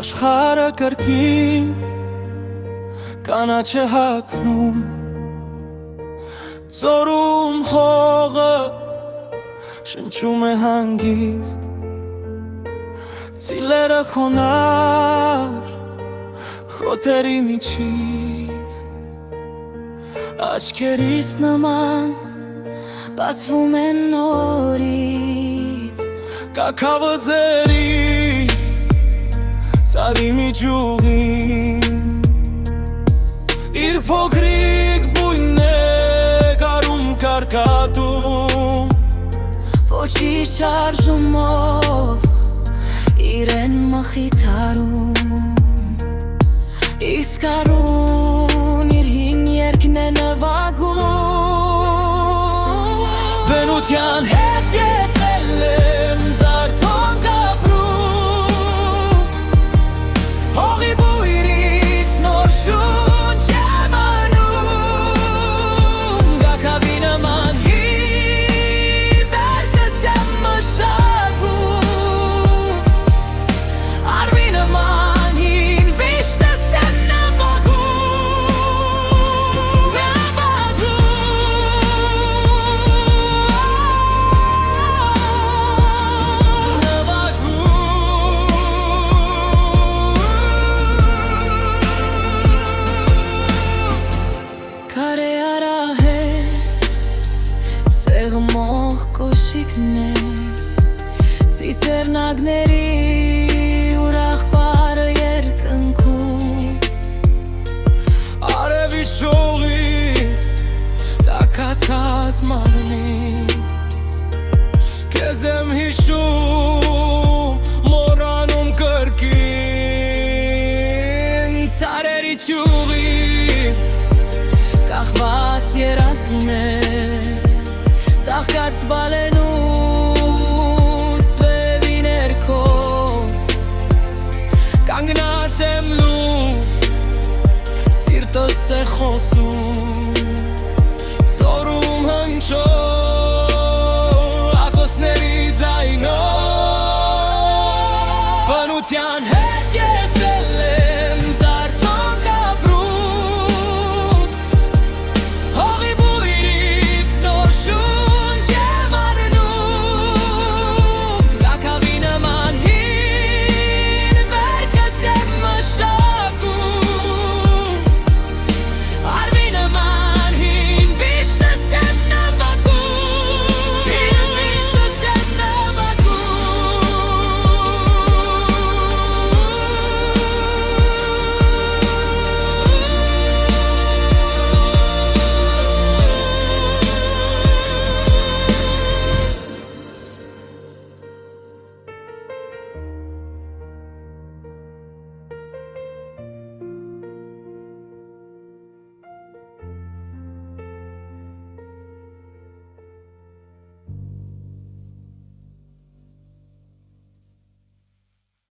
Աշխարհը կրկին կանաչ է հագնում, ծորում հողը շնչում է հանգիստ, ծիլերը խոնար խոտերի միջից, աչքերիս նման բացվում են նորից, կաքավը ձերի սարի միջուղին, իր փոքրիկ բույնն է կարում կարկատում, ոչի շարժումով իրեն մխիթարում, իսկ արուն իր հին երգն է նվագում, բնության հետ ես էլ եմ զարթոնք ապրում, հողի բույրից նոր շունչ եմ անում, գաքավի նման հիվերքս եմ մշակում, արվի նման հին վիշտս եմ Քարե արահեր, սեղմող կոշիկներ, ծիծեռնագների ուրախ պարը երկնքում, արևի շողից տաքացած մարմին, քեզ եմ հիշում, մոռանում կրկին, ցարերի ճյուղի կախված երազներ, ծաղկած բալենուստ վևի ներքո, կանգնած եմ լուր, սիրտս է խոսում,